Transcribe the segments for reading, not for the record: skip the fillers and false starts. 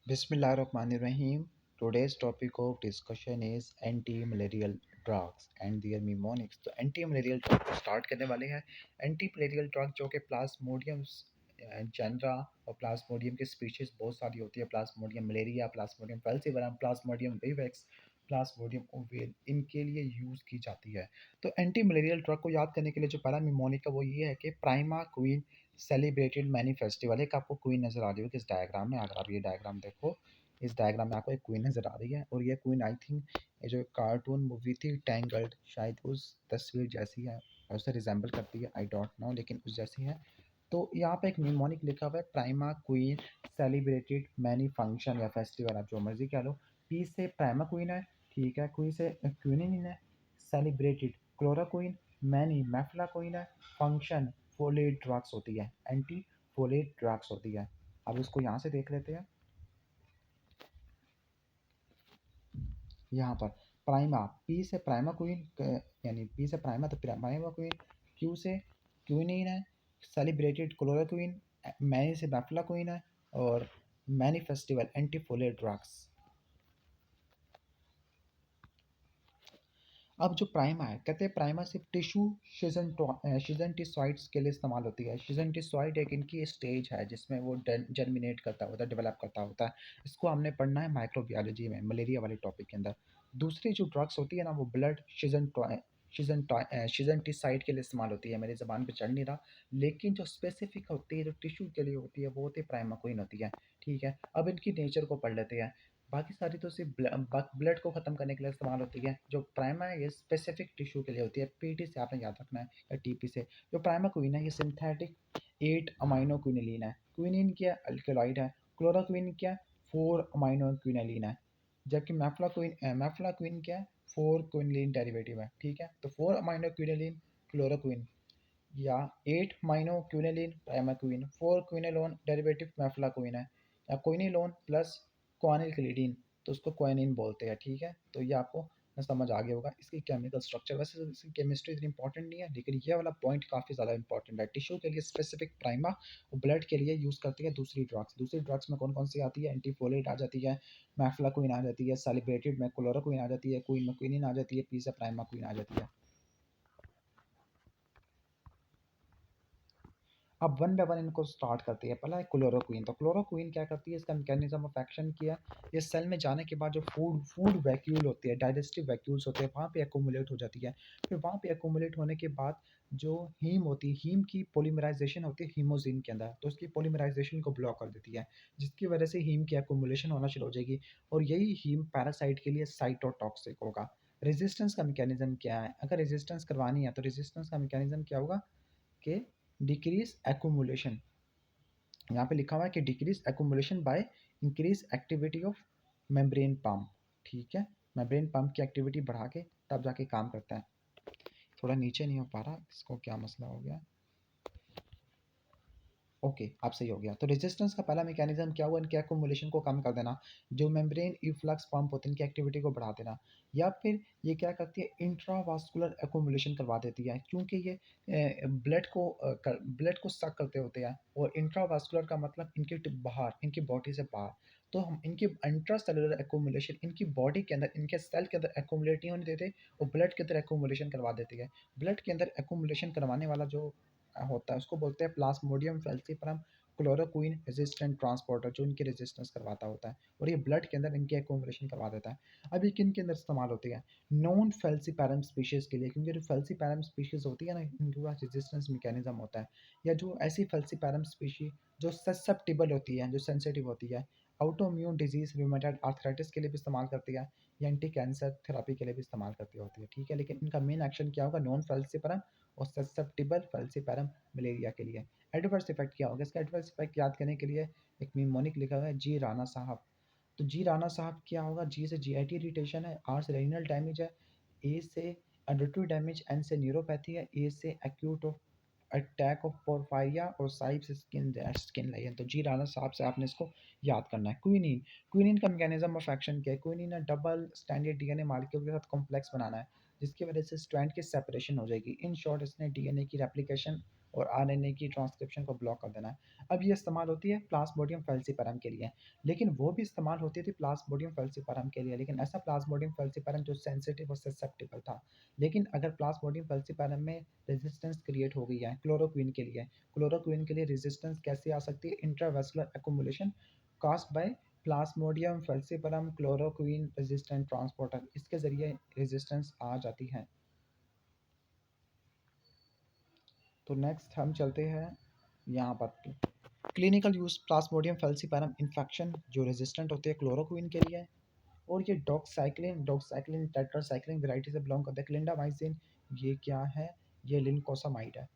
Bismillahirrahmanirrahim. Today's topic of discussion is anti-malarial drugs and their mnemonics. तो anti-malarial drug को start करने वाले हैं. Anti-malarial drug जो कि प्लाज्मोडियम जेनरा और प्लाज्मोडियम की स्पीशीज बहुत सारी होती है. Plasmodium malariae, Plasmodium falciparum, Plasmodium vivax, Plasmodium ovale, इनके लिए यूज़ की जाती है. तो एंटी मलेरियल ड्रग को याद करने के लिए जो पहला mnemonic है वो ये है कि prima queen celebrated many festival. एक आपको क्वीन नज़र आ रही होगी इस डायग्राम में. अगर आप ये डायग्राम देखो, इस डायग्राम में आपको एक क्वीन नज़र आ रही है और ये क्वीन आई थिंक ये जो कार्टून मूवी थी टैंगल्ड, शायद उस तस्वीर जैसी है, उसे रिजेंबल करती है. आई डोंट नो, लेकिन उस जैसी है. तो यहाँ पे एक निमोनिक लिखा हुआ है prima queen celebrated many function या फेस्टिवल, आप जो मर्जी कह लो. पी से प्राइमा क्वीन है, ठीक है. क्वीन से क्वीनिन है, सेलिब्रेटेड क्लोरोक्वीन, मैनी मैफला क्वीन है, फंक्शन फोलेट ड्रग्स होती है, एंटी फोलेट ड्रग्स होती है. अब इसको यहाँ से देख लेते हैं. यहाँ पर प्राइमा, पी से प्राइमा क्वीन, यानी पी से प्राइमा तो प्राइमा क्वीन, क्यू से क्वीनिन है, सेलिब्रेटेड क्लोरोक्वीन, मैनी से मैफला क्वीन है और many festival anti folate drugs. अब जो प्राइमा है, कहते हैं प्राइमा सिर्फ टिश्यू शिजनटिसॉइड्स के लिए इस्तेमाल होती है. शिजनटिसॉइड एक इनकी स्टेज है जिसमें वो जर्मिनेट करता होता है, डेवलप करता होता है. इसको हमने पढ़ना है माइक्रोबायोलॉजी में, मलेरिया वाले टॉपिक के अंदर. दूसरी जो ड्रग्स होती है ना, वो ब्लड शिजनटिसाइड के लिए इस्तेमाल होती है. मेरी ज़बान पे चढ़ नहीं रहा, लेकिन जो स्पेसिफिक होती है, जो टिश्यू के लिए होती है, वो होती है प्राइमाक्विन होती है. ठीक है, अब इनकी नेचर को पढ़ लेते हैं. बाकी सारी तो सिर्फ ब्लड को ख़त्म करने के लिए इस्तेमाल होती है. जो प्राइमा है ये स्पेसिफिक टिश्यू के लिए होती है. पीटी से आपने याद रखना है या टीपी से. जो प्राइमा क्वीन है ये सिंथेटिक 8 अमाइनो क्विनिलीन है. क्विनिन क्या अल्कलॉइड है. क्लोरोक्विन क्या 4 अमाइनो क्विनिलीन है. जबकि मैफ्ला क्वीन क्या है 4 क्विनिलीन डेरिवेटिव है. ठीक है, तो 4 अमाइनो क्विनिलीन क्लोरोक्विन या 8 अमाइनो क्विनिलीन प्राइमाक्विन, 4 क्विनिलोन डेरिवेटिव मैफ्लाक्विन है, या क्विनिलोन प्लस क्वानिल क्लिडीन, तो उसको क्वानिन बोलते हैं. ठीक है, तो ये आपको समझ आ गया होगा इसकी केमिकल स्ट्रक्चर. वैसे तो इसकी केमिस्ट्री इतनी इंपॉर्टेंट नहीं है, लेकिन ये वाला पॉइंट काफ़ी ज़्यादा इंपॉर्टेंट है. टिश्यू के लिए स्पेसिफिक प्राइमा और ब्लड के लिए यूज़ करती है दूसरी ड्रग्स. दूसरी ड्रग्स में कौन कौन सी आती है? एंटीफोलेट आ जाती है, मैफ्लाक्विन आ जाती है, सेलिब्रेटेड में क्लोरोक्विन आ जाती है, क्वीन में क्विनिन आ जाती है, पी से प्राइमाक्विन आ जाती है. अब वन बाय वन इनको स्टार्ट करते हैं. पहला है क्लोरोक्वीन. तो क्लोरोक्वीन क्या करती है, इसका मैकेनिज्म ऑफ एक्शन किया. ये सेल में जाने के बाद जो फूड वैक्यूल होती है, डाइजेस्टिव वैक्यूल्स होते हैं, वहाँ पे एक्यूमुलेट हो जाती है. फिर वहाँ पे एक्यूमुलेट होने के बाद जो हीम होती है, हीम की पोलीमराइजेशन होती है हीमोजीन के अंदर, तो उसकी पोलीमराइजेशन को ब्लॉक कर देती है, जिसकी वजह से हीम की एक्यूमुलेशन होना शुरू हो जाएगी और यही हीम पैरासाइट के लिए साइटोटॉक्सिक होगा. रेजिस्टेंस का मैकेनिज्म क्या है? अगर रेजिस्टेंस करवानी है तो रेजिस्टेंस का मैकेनिज्म क्या होगा कि डिक्रीज एक्यूमुलेशन. यहाँ पे लिखा हुआ है कि decrease accumulation by increase activity of membrane pump. ठीक है, मेम्ब्रेन पम्प की एक्टिविटी बढ़ा के तब जाके काम करता है. थोड़ा नीचे नहीं हो पा रहा, इसको क्या मसला हो गया. ओके, अब सही हो गया. तो रेजिस्टेंस का पहला मैकेनिज्म क्या हुआ, इनके एक्यूमुलेशन को कम कर देना, जो मेम्ब्रेन इफ्लक्स पंप होते हैं इनकी एक्टिविटी को बढ़ा देना. या फिर ये क्या करती है, इंट्रावास्कुलर एक्यूमुलेशन करवा देती है, क्योंकि ये ब्लड को सक करते होते हैं. और इंट्रावास्कुलर का मतलब इनके बाहर, इनकी बॉडी से बाहर. तो हम इनकी इंट्रा सेलुलर एक्यूमुलेशन इनकी बॉडी के अंदर, इनके सेल के अंदर एक्यूमुलेट नहीं होने देते और ब्लड के अंदर एक्यूमुलेशन करवा देती है. ब्लड के अंदर एक्यूमुलेशन करवाने वाला जो होता है उसको बोलते हैं प्लाज्मोडियम फेल्सीफरम क्लोरोक्वीन रेजिस्टेंट ट्रांसपोर्टर, जो इनकी रेजिस्टेंस करवाता होता है और ये ब्लड के अंदर इनकी एक्यूमुलेशन करवा देता है. अब ये किन के अंदर इस्तेमाल होती है? नॉन फेल्सीपैरम स्पीशीज़ के लिए, क्योंकि जो फेल्सीपैरम स्पीशीज़ होती है ना, इनके पास रेजिस्टेंस मैकेनिज्म होता है. या जो ऐसी फेल्सीपैरम स्पीशी जो ससेप्टिबल होती है, जो सेंसिटिव होती है, ऑटोइम्यून डिजीज रूमेटॉइड आर्थराइटिस के लिए भी इस्तेमाल करती है, या एंटी कैंसर थेरापी के लिए भी इस्तेमाल करती होती है. ठीक है, लेकिन इनका मेन एक्शन क्या होगा, नॉन फेल्सीपैरम और ससेप्टिबल फेल्सीपैरम मलेरिया के लिए. एडवर्स इफेक्ट क्या होगा, इसका एडवर्स इफेक्ट याद करने के लिए एक निमोनिक लिखा हुआ है जी राणा साहब. तो जी राणा साहब क्या होगा, जी से जीआईटी इरिटेशन है, आर से रेनिनल डैमेज है, ए से अडोटिव डैमेज, एन से न्यूरोपैथी है, ए से एक्यूट ऑफ अटैक ऑफ पोरफायरिया और साइब से स्किन लाइन. तो जी राणा साहब से आपने इसको याद करना है. क्विनिन, क्विनिन का मैकेनिज्म ऑफ एक्शन क्या है? क्विनिन है डबल स्टैंडर्ड डीएनए मॉलिक्यूल के साथ कॉम्प्लेक्स बनाना है, जिसकी वजह से स्ट्रैंड की सेपरेशन हो जाएगी. इन शॉर्ट इसने डीएनए की रेप्लिकेशन और आरएनए की ट्रांसक्रिप्शन को ब्लॉक कर देना है। अब ये इस्तेमाल होती है प्लाज्मोडियम फैल्सिपारम के लिए, लेकिन वो भी इस्तेमाल होती थी प्लाज्मोडियम फैल्सिपारम के लिए, लेकिन ऐसा प्लाज्मोडियम फैल्सिपारम जो सेंसिटिव और ससेप्टेबल था। लेकिन अगर प्लाज्मोडियम फैल्सिपारम में रेजिस्टेंस क्रिएट हो गई है क्लोरोक्वीन के लिए रेजिस्टेंस कैसे आ सकती है? Intravascular accumulation caused by Plasmodium falciparum chloroquine resistant transporter, इसके जरिए रेजिस्टेंस आ जाती है। तो नेक्स्ट हम चलते हैं यहाँ पर क्लिनिकल यूज प्लाज्मोडियम फैल्सिपारम इन्फेक्शन जो रेजिस्टेंट होते हैं क्लोरोक्वीन के लिए। और ये डॉक्साइक्लिन टेट्रासाइक्लिन वैरायटी से बिलोंग करते हैं। क्लिंडामाइसिन ये क्या है? ये लिनकोसामाइड है।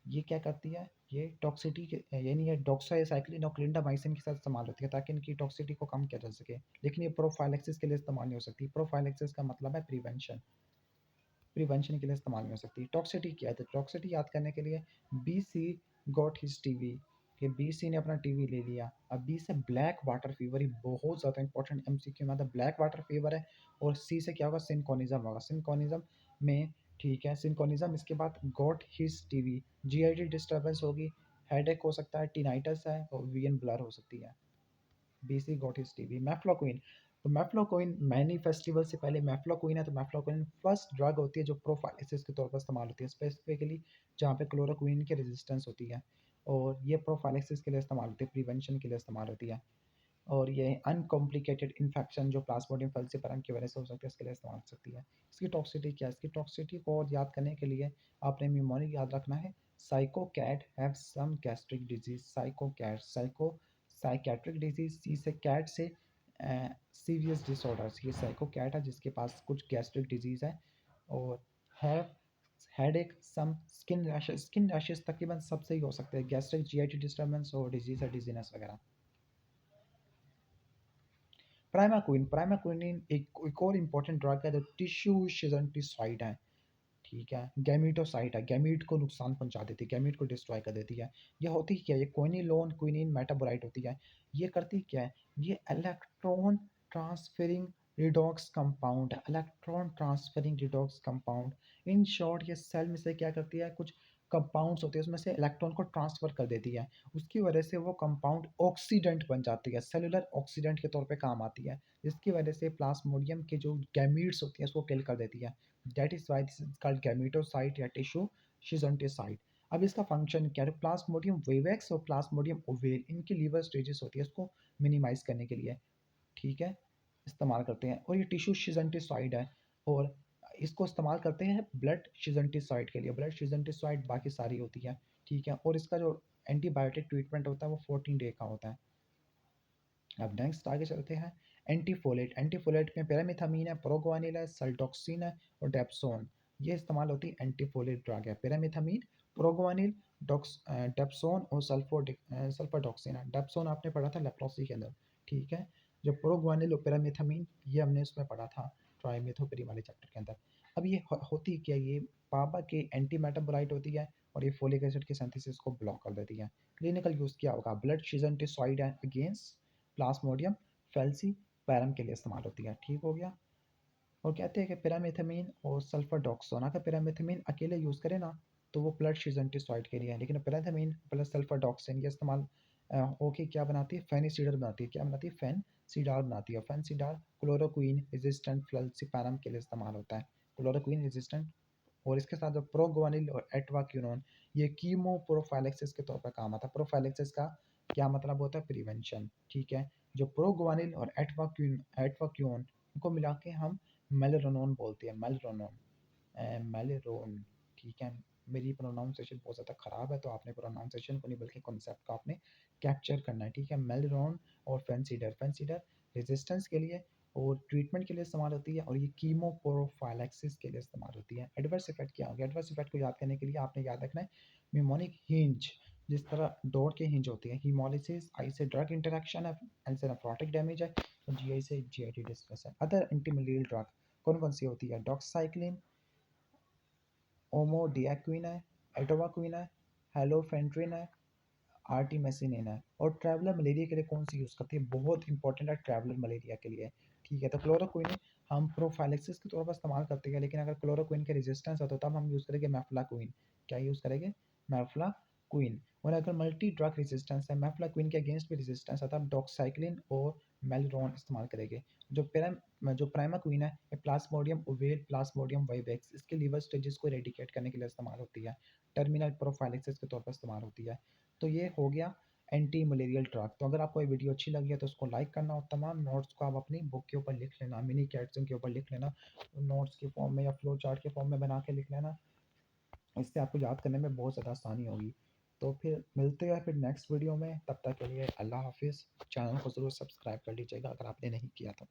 ये क्या करती है? ये टॉक्सिटी के यानी ये डॉक्साइसाइक्लिन और क्लिंडामाइसिन के साथ इस्तेमाल होती है ताकि इनकी टॉक्सिटी को कम किया जा सके, लेकिन ये प्रोफाइलेक्सिस के लिए इस्तेमाल नहीं हो सकती। प्रोफाइलेक्सिस का मतलब है प्रिवेंशन के लिए इस्तेमाल नहीं हो सकती। टॉक्सिटी क्या है? तो टॉक्सिटी याद करने के लिए B C got his TV, कि बी सी ने अपना टीवी ले लिया। अब बी से ब्लैक वाटर फीवर, ही बहुत ज़्यादा इंपॉर्टेंट एमसीक्यू में आता है। ब्लैक वाटर फीवर है। और सी से क्या होगा? सिंकोनिज्म होगा। सिंकोनिज्म में ठीक है, सिंकोनिज्म इसके बाद got his TV, GIT disturbance होगी, हेडेक हो सकता है, टिनाइटस है और वीएन ब्लर हो सकती है। BC got his TV. Mefloquine, तो मैफ्लोक्विन मैनी फेस्टिवल से पहले मैफ्लोक्विन है, तो मैफ्लोक्विन फर्स्ट ड्रग होती है जो प्रोफाइलिसिस के तौर पर इस्तेमाल होती है, स्पेसिफिकली जहाँ पे क्लोरोक्विन की रेजिस्टेंस होती है। और ये प्रोफाइलिसिस के लिए इस्तेमाल होती है, प्रिवेंशन के लिए इस्तेमाल होती है। और ये अनकॉम्प्लिकेटेड इन्फेक्शन जो प्लाज्मोडियम फैल्सिपारम की वजह से हो सकती है, इसके लिए इस्तेमाल हो सकती है। इसकी टॉक्सिटी क्या है? इसकी टॉक्सिटी को और याद करने के लिए आपने निमोनिक याद रखना है। Psycho cat have some gastric disease. Psychiatric disease, C से कैट से सीरियस डिसऑर्डर्स, ये साइकोकैट है जिसके पास कुछ गैस्ट्रिक डिजीज है। और have headache some skin rashes तकरीबन सबसे ही हो सकते हैं, गैस्ट्रिक जीआईटी डिस्टर्बेंस और डिजीज है डिजीनेस वगैरह। प्राइमाक्विन एक और इम्पोर्टेंट ड्रग है जो टिश्यू शिजंटिसाइड है। ठीक है, गैमीटोसाइट है, गैमीट को नुकसान पहुंचा देती है, गैमीट को डिस्ट्रॉय कर देती है। ये होती क्या है? ये क्विनिलोन क्विनिन मेटाबोलाइट होती है। ये करती क्या है? ये इलेक्ट्रॉन ट्रांसफेरिंग रिडॉक्स कंपाउंड है, electron transferring redox compound. In short ये सेल में से क्या करती है? कुछ कंपाउंड्स होते हैं उसमें से इलेक्ट्रॉन को ट्रांसफर कर देती है। उसकी वजह से वो कंपाउंड ऑक्सीडेंट बन जाती है, सेलुलर ऑक्सीडेंट के तौर पे काम आती है, जिसकी वजह से प्लाज्मोडियम के जो गैमीट्स होती हैं उसको किल कर देती है। That is why this is called gametocyte या टिश्यू शिजंटिसाइट। अब इसका फंक्शन क्या है? प्लाज्मोडियम विवेक्स और प्लाज्मोडियम ओवेल इनकी लीवर स्टेजेस होती है, इसको मिनिमाइज करने के लिए ठीक है इस्तेमाल करते हैं। और ये टिश्यू शिजंटिसाइड है। और इसको इस्तेमाल करते हैं ब्लड शिजंटिसाइड के लिए। ब्लड शिजंटिसाइड बाकी सारी होती है ठीक है। और इसका जो एंटीबायोटिक ट्रीटमेंट होता है वो 14 डे का होता है। अब नेक्स्ट आगे चलते हैं। एंटीफोलेट में पैरामिथामीन है, प्रोगवानिल है, सल्टोक्सिन है और डेप्सोन। ये इस्तेमाल होती है एंटीफोलेट ड्रग है। पैरामिथामीन, प्रोगवानिल, डेप्सोन और सल्फाडॉक्सिन है। डेप्सोन आपने पढ़ा था लेप्रोसी के अंदर ठीक है। जो प्रोगवानिल और पैरामिथामीन ये हमने उसमें पढ़ा था ट्राइमेथोपेरी वाले चैप्टर के अंदर। अब ये होती क्या? ये पापा के एंटी मेटाबोलाइट होती है और ये फोलिक एसिड के सिंथेसिस को ब्लॉक कर देती है। क्लिनिकल यूज क्या होगा? ब्लड शिजंटिसाइड है अगेंस्ट प्लाज्मोडियम फैल्सीपैरम के लिए इस्तेमाल होती है ठीक हो गया। और कहते हैं कि पैरामेथामीन और सल्फाडॉक्सोन, अगर पैरामेथामीन अकेले यूज़ करें ना तो वो ब्लड शिजंटिसाइड के लिए है, लेकिन पैराथामीन प्लस सल्फाडॉक्सिन ये इस्तेमाल होके क्या बनाती है? फेनिसीडर बनाती है। क्या बनाती है? फेनसीडार बनाती है। फेनसीडार क्लोरोक्वीन रेजिस्टेंट फ्लैक्सीपैरम के लिए इस्तेमाल होता है। Chloroquine resistant. और इसके साथ जो प्रोगवानिल और एटवाक्यूनोन ये कीमो प्रोफाइलेक्सिस के तौर पर काम आता है। प्रोफाइलेक्सिस का क्या मतलब होता है? प्रिवेंशन ठीक है। जो प्रोगवानिल और एटवाक्यून को मिला के हम मेलेरोनोन बोलते हैं। मेलेरोन ठीक है। मेरी प्रोनाउंसिएशन बहुत ज़्यादा ख़राब है तो आपने प्रोनाउंसिएशन को नहीं बल्कि कॉन्सेप्ट को आपने कैप्चर करना है ठीक है। मेलेरोन और फेंसीडर रेजिस्टेंस के लिए और ट्रीटमेंट के लिए इस्तेमाल होती है। और ये कीमो प्रोफाइलेक्सिस के लिए इस्तेमाल होती है। एडवर्स इफेक्ट क्या होगा? एडवर्स इफेक्ट को याद करने के लिए आपने याद रखना है निमोनिक हिंज, जिस तरह डोर के हिंज होती है। हीमोलिसिस, आई से ड्रग इंटरेक्शन है, एंड से नेफ्रोटिक डैमेज है, और जीआई से जीआईटी डिस्ट्रेस है। अदर एंटीमलेरियल ड्रग कौन कौन सी होती है? डॉक्साइक्लिन, ओमोडियाक्विन है, एटोवाक्विन है, हेलोफेंट्रिन है, आर्टिमेसिनिन है। और ट्रैवलर मलेरिया के लिए कौन सी यूज़ करती है? बहुत इंपॉर्टेंट है ट्रैवलर मलेरिया के लिए ठीक है। तो क्लोरोक्विन हम प्रोफाइलेक्सिस के तौर पर इस्तेमाल करते हैं, लेकिन अगर क्लोरोक्विन के रेजिस्टेंस है तो तब हम यूज़ करेंगे मेफ्लाक्विन। क्या यूज़ करेंगे? मैफ्लाक्विन। और अगर मल्टी ड्रग रेजिस्टेंस है, मैफ्लाक्विन के अगेंस्ट भी रेजिस्टेंस है, तो आप डॉक्साइक्लिन और मेलरोन इस्तेमाल करेंगे। जो प्राइमाक्विन है, ये प्लाज्मोडियम ओवेल प्लाज्मोडियम वाइवेक्स इसके लीवर स्टेजेस को रेडिकेट करने के लिए इस्तेमाल होती है, टर्मिनल प्रोफाइलिसिस के तौर पर इस्तेमाल होती है। तो ये हो गया एंटी मलेरियल ड्रग। तो अगर आपको ये वीडियो अच्छी लगी है तो उसको लाइक करना, और तमाम नोट्स को आप अपनी बुक के ऊपर लिख लेना, मिनी कैट्स के ऊपर लिख लेना, नोट्स के फॉर्म में या फ्लो चार्ट के फॉर्म में बना के लिख लेना। इससे आपको याद करने में बहुत ज़्यादा आसानी होगी। तो फिर मिलते हैं फिर नेक्स्ट वीडियो में, तब तक के लिए अल्लाह हाफिज़। चैनल को ज़रूर सब्सक्राइब कर लीजिएगा अगर आपने नहीं किया तो।